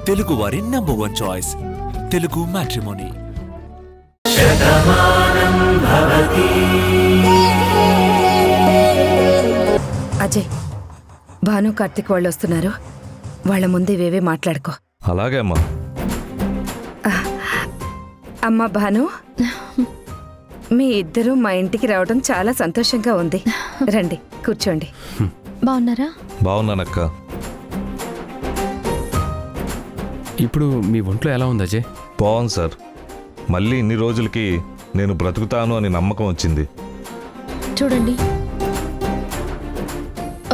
తెలుగువారి number 1 choice Telugu matrimony. Ajay, Bhanu Karthik వాళ్ళు వస్తున్నారు. వాళ్ళ ముందు ఇవేవే మాట్లాడుకో. అలాగే అమ్మా. అమ్మా భాను, మీ ఇద్దరూ మా ఇంటికి రావడం చాలా సంతోషంగా ఉంది. రండి, కూర్చోండి. బాగున్నారా? బాగున్నానక్క. ఇప్పుడు మీ ఒంట్లో ఎలా ఉంది అజయ్? బాగుంది సార్. మళ్ళీ ఇన్ని రోజులకి నేను బ్రతుకుతాను అని నమ్మకం వచ్చింది. చూడండి,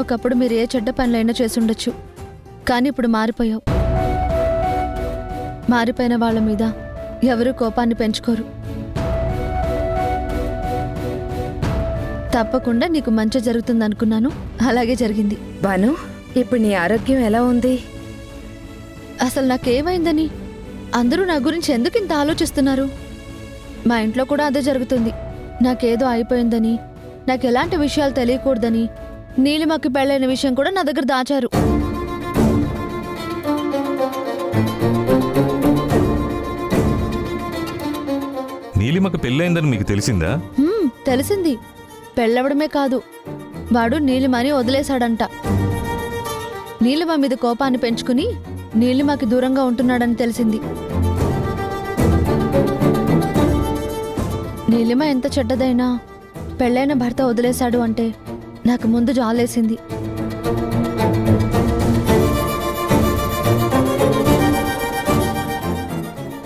ఒకప్పుడు మీరు ఏ చెడ్డ పనులైనా చేసుండొచ్చు, కానీ ఇప్పుడు మారిపోయావు. మారిపోయిన వాళ్ళ మీద ఎవరూ కోపాన్ని పెంచుకోరు. తప్పకుండా నీకు మంచి జరుగుతుందనుకున్నాను, అలాగే జరిగింది. భాను, ఇప్పుడు నీ ఆరోగ్యం ఎలా ఉంది? అసలు నాకేమైందని అందరూ నా గురించి ఎందుకు ఇంత ఆలోచిస్తున్నారు? మా ఇంట్లో కూడా అదే జరుగుతుంది. నాకేదో అయిపోయిందని, నాకు ఎలాంటి విషయాలు తెలియకూడదని నీలిమకి పెళ్ళైన విషయం కూడా నా దగ్గర దాచారు. నీలిమకు పెళ్ళైందని మీకు తెలిసిందా? తెలిసింది. పెళ్ళవడమే కాదు, వాడు నీలిమని వదిలేశాడంట. నీలిమ మీద కోపాన్ని పెంచుకుని నీలిమకి దూరంగా ఉంటున్నాడని తెలిసింది. నీలిమ ఎంత చెడ్డదైనా పెళ్ళైన భర్త వదిలేశాడు అంటే నాకు ముందు జాలేసింది.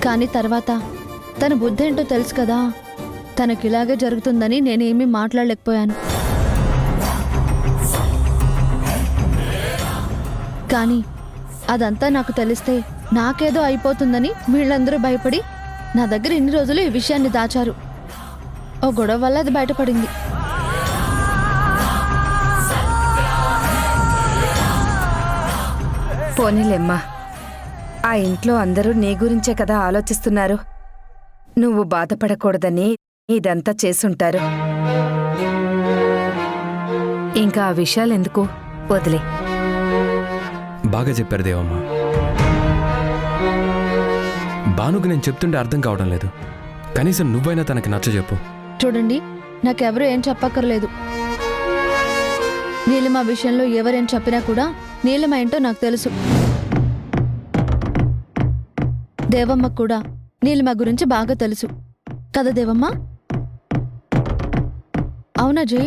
కానీ తర్వాత తన బుద్ధి ఏంటో తెలుసు కదా, తనకిలాగే జరుగుతుందని నేనేమీ మాట్లాడలేకపోయాను. కానీ అదంతా నాకు తెలిస్తే నాకేదో అయిపోతుందని వీళ్ళందరూ భయపడి నా దగ్గర ఇన్ని రోజులు ఈ విషయాన్ని దాచారు. ఓ గొడవ వల్ల అది బయటపడింది. పోనీలేమ్మా, ఆ ఇంట్లో అందరూ నీ గురించే కదా ఆలోచిస్తున్నారు. నువ్వు బాధపడకూడదని ఇదంతా చేసుంటారు. ఇంకా ఆ విషయాలెందుకు, వదిలే. బాగా చెప్పారు దేవమ్మ. భానుకు నేను చెప్తుంటే అర్థం కావడం లేదు. కనీసం నువ్వైనా తనకి నచ్చజెప్పు. చూడండి, నాకెవరూ ఏం చెప్పక్కర్లేదు. నీలిమ విషయంలో ఎవరేం చెప్పినా కూడా నీలిమ ఏంటో నాకు తెలుసు. దేవమ్మ కూడా నీలిమ గురించి బాగా తెలుసు కదా దేవమ్మ? అవునా జై?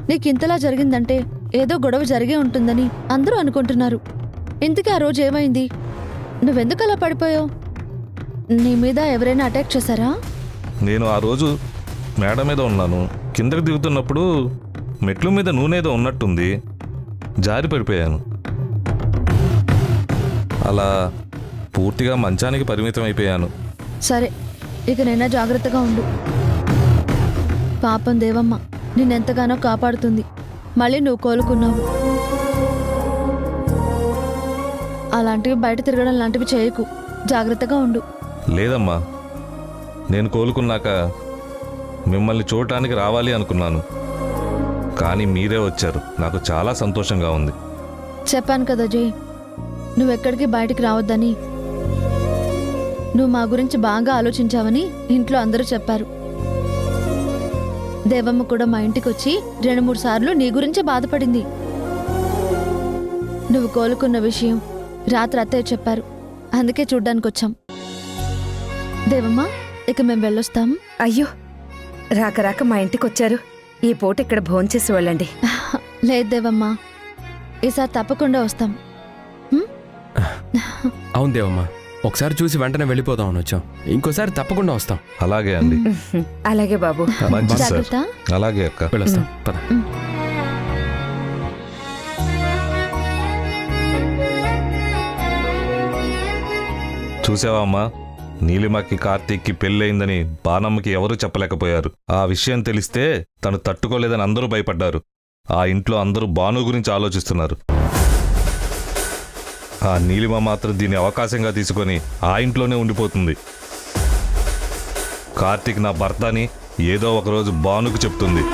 నీకింతలా జరిగిందంటే ఏదో గొడవ జరిగే ఉంటుందని అందరూ అనుకుంటున్నారు. ఇంతకీ ఆ రోజు ఏమైంది? నువ్వెందుకు అలా పడిపోయావు? నీ మీద ఎవరైనా అటాక్ చేశారా? నేను ఆ రోజు మేడ మీద ఉన్నాను. కిందకి దిగుతున్నప్పుడు మెట్ల మీద నూనెదో ఉన్నట్టుంది, జారి పడిపోయాను. అలా పూర్తిగా మంచానికి పరిమితం అయిపోయాను. సరే, ఇక నైనా జాగ్రత్తగా ఉండు. పాపం దేవమ్మ నిన్నెంతగానో కాపాడుతుంది. మళ్ళీ నువ్వు కోలుకున్నావు. అలాంటివి బయట తిరగడం లాంటివి చేయకు. జాగ్రత్తగా ఉండు. లేదమ్మా, నేను కోలుకున్నాక మిమ్మల్ని చూడటానికి రావాలి అనుకున్నాను, కానీ మీరే వచ్చారు. నాకు చాలా సంతోషంగా ఉంది. చెప్పాను కదా జై, నువ్వెక్కడికి బయటికి రావద్దని. నువ్వు మా గురించి బాగా ఆలోచించావని ఇంట్లో అందరూ చెప్పారు. దేవమ్మ కూడా మా ఇంటికి వచ్చి 2-3 సార్లు నీ గురించే బాధపడింది. నువ్వు కోలుకున్న విషయం రాత్రి అత్తయ్య చెప్పారు, అందుకే చూడ్డానికి వచ్చాం. దేవమ్మ, ఇక మేము వెళ్ళొస్తాం. అయ్యో, రాక రాక మా ఇంటికొచ్చారు. ఈ పూట ఇక్కడ భోంచేసి వెళ్ళండి. లేదు దేవమ్మ, ఈసారి తప్పకుండా వస్తాం. అవును దేవమ్మ, ఒకసారి చూసి వెంటనే వెళ్ళిపోదాం అని వచ్చాం. ఇంకోసారి తప్పకుండా వస్తాం. అలాగే అండి. అలాగే బాబు. మంచిది సార్. జాగ్రత్త. అలాగే అక్క. వెళ్ళొస్తాం, పద. చూసావా అమ్మా, నీలిమకి కార్తీక్కి పెళ్ళయిందని బాణమ్మకి ఎవరూ చెప్పలేకపోయారు. ఆ విషయం తెలిస్తే తను తట్టుకోలేదని అందరూ భయపడ్డారు. ఆ ఇంట్లో అందరూ భాను గురించి ఆలోచిస్తున్నారు. ఆ నీలిమ మాత్రం దీన్ని అవకాశంగా తీసుకొని ఆ ఇంట్లోనే ఉండిపోతుంది. కార్తీక్ నా భర్త అని ఏదో ఒకరోజు భానుకు చెప్తుంది.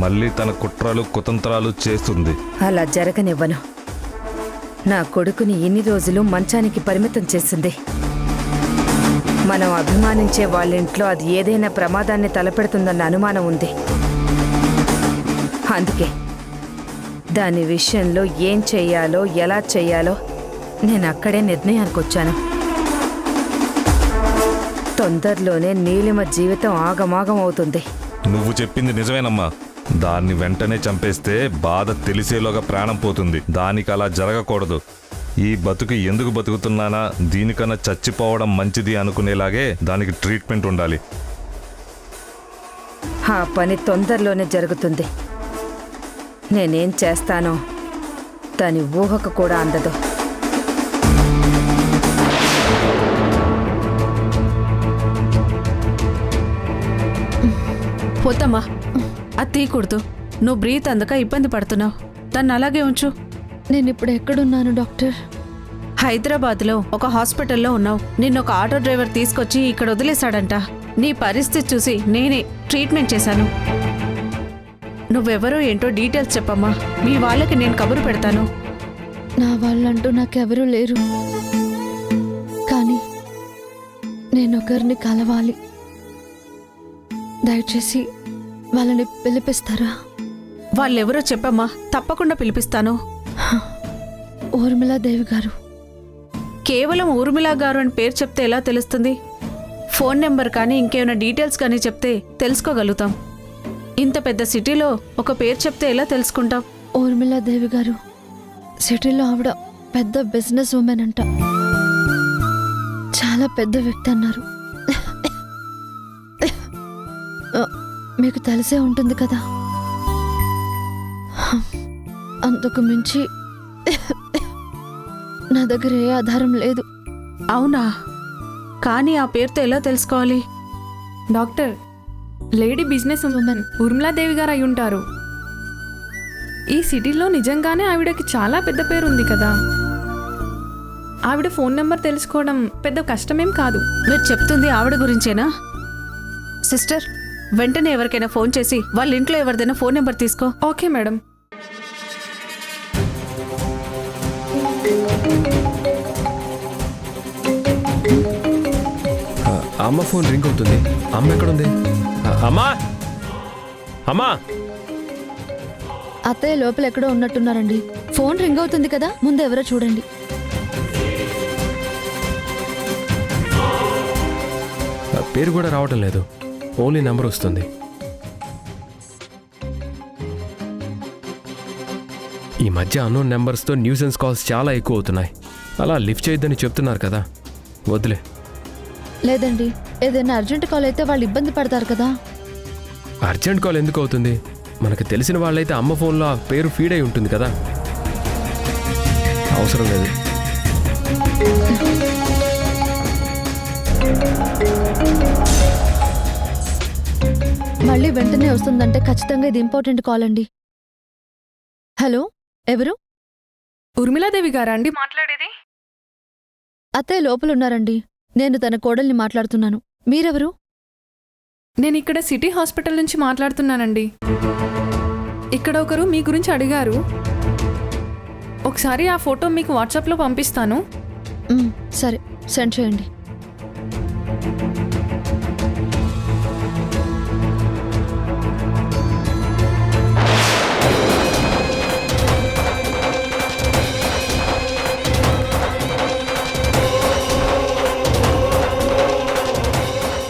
మళ్ళీ తన కుట్రలు కుతంత్రాలు చేస్తుంది. అలా జరగనివ్వను. నా కొడుకుని ఇన్ని రోజులు మంచానికి పరిమితం చేసింది. మనం అభిమానించే వాళ్ళింట్లో అది ఏదైనా ప్రమాదాన్ని తలపెడుతుందన్న అనుమానం ఉంది. అందుకే దాని విషయంలో ఏం చెయ్యాలో ఎలా చెయ్యాలో నేను అక్కడే నిర్ణయానికి వచ్చాను. తొందరలోనే నీలిమ జీవితం ఆగమాగం అవుతుంది. నువ్వు చెప్పింది నిజమేనమ్మా. దాన్ని వెంటనే చంపేస్తే బాధ తెలిసేలోగా ప్రాణం పోతుంది. దానికి అలా జరగకూడదు. ఈ బతుకు ఎందుకు బతుకుతున్నానా, దీనికన్నా చచ్చిపోవడం మంచిది అనుకునేలాగే దానికి ట్రీట్మెంట్ ఉండాలి. ఆ పని తొందరలోనే జరుగుతుంది. నేనేం చేస్తానో దాని ఊహకు కూడా అందదు. పోతమ్మా, అది తీయకూడదు. నువ్వు బ్రీత్ అందక ఇబ్బంది పడుతున్నావు. దాన్ని అలాగే ఉంచు. నేను ఇప్పుడు ఎక్కడున్నాను డాక్టర్? హైదరాబాద్లో ఒక హాస్పిటల్లో ఉన్నావు. నిన్న ఒక ఆటో డ్రైవర్ తీసుకొచ్చి ఇక్కడ వదిలేశాడంట. నీ పరిస్థితి చూసి నేనే ట్రీట్మెంట్ చేశాను. నువ్వెవరో ఏంటో డీటెయిల్స్ చెప్పమ్మా. మీ వాళ్ళకి నేను కబురు పెడతాను. నా వాళ్ళంటూ నాకెవరూ లేరు, కానీ నేనొకరిని కలవాలి. దయచేసి వాళ్ళని పిలిపిస్తారా? వాళ్ళెవరో చెప్పమ్మా, తప్పకుండా పిలిపిస్తాను. ఊర్మిళాదేవి గారు. కేవలం ఊర్మిళా గారు అని పేరు చెప్తే ఎలా తెలుస్తుంది? ఫోన్ నెంబర్ కానీ ఇంకేమైనా డీటెయిల్స్ కానీ చెప్తే తెలుసుకోగలుగుతాం. ఇంత పెద్ద సిటీలో ఒక పేరు చెప్తే ఎలా తెలుసుకుంటాం? ఊర్మిళాదేవి గారు సిటీలో ఆవిడ పెద్ద బిజినెస్ ఉమెన్ అంట. చాలా పెద్ద వ్యక్తి అన్నారు. మీకు తెలిసే ఉంటుంది కదా. అంతకు మించి నా దగ్గర ఏ ఆధారం లేదు. అవునా? కానీ ఆ పేరుతో ఎలా తెలుసుకోవాలి? Doctor, lady business women Urmila Devi గారు అయి ఉంటారు. ఈ సిటీలో నిజంగానే ఆవిడకి చాలా పెద్ద పేరు ఉంది కదా. ఆవిడ ఫోన్ నెంబర్ తెలుసుకోవడం పెద్ద కష్టమేం కాదు. మీరు చెప్తుంది ఆవిడ గురించేనా? సిస్టర్, వెంటనే ఎవరికైనా ఫోన్ చేసి వాళ్ళ ఇంట్లో ఎవరిదైనా ఫోన్ నెంబర్ తీసుకో. Okay madam. అమ్మ ఫోన్ రింగ్ అవుతుంది. అమ్మ ఎక్కడుంది? అమ్మా, అమ్మా. అత్తయ్య లోపల ఎక్కడో ఉన్నట్టున్నారండి. ఫోన్ రింగ్ అవుతుంది కదా, ముందు ఎవరో చూడండి. పేరు కూడా రావటం లేదు, ఓన్లీ నెంబర్ వస్తుంది. ఈ మధ్య అన్నోన్ నెంబర్స్తో న్యూసెన్స్ కాల్స్ చాలా ఎక్కువ అవుతున్నాయి. అలా లిఫ్ట్ చేయొద్దని చెప్తున్నారు కదా, వద్దులే. లేదండి, ఏదైనా అర్జెంట్ కాల్ అయితే వాళ్ళు ఇబ్బంది పడతారు కదా. అర్జెంట్ కాల్ ఎందుకు అవుతుంది? మనకు తెలిసిన వాళ్ళైతే అమ్మ ఫోన్లో ఆ పేరు ఫీడ్ అయి ఉంటుంది కదా, అవసరం లేదు. మళ్ళీ వెంటనే వస్తుందంటే ఖచ్చితంగా ఇది ఇంపార్టెంట్ కాల్ అండి. హలో, ఎవరు? ఊర్మిళాదేవి గారా అండి మాట్లాడేది? అత్తయ్య లోపల ఉన్నారండి. నేను తన కోడల్ని మాట్లాడుతున్నాను. మీరెవరు? నేను ఇక్కడ సిటీ హాస్పిటల్ నుంచి మాట్లాడుతున్నానండి. ఇక్కడ ఒకరు మీ గురించి అడిగారు. ఒకసారి ఆ ఫోటో మీకు వాట్సాప్లో పంపిస్తాను. సరే, సెండ్ చేయండి.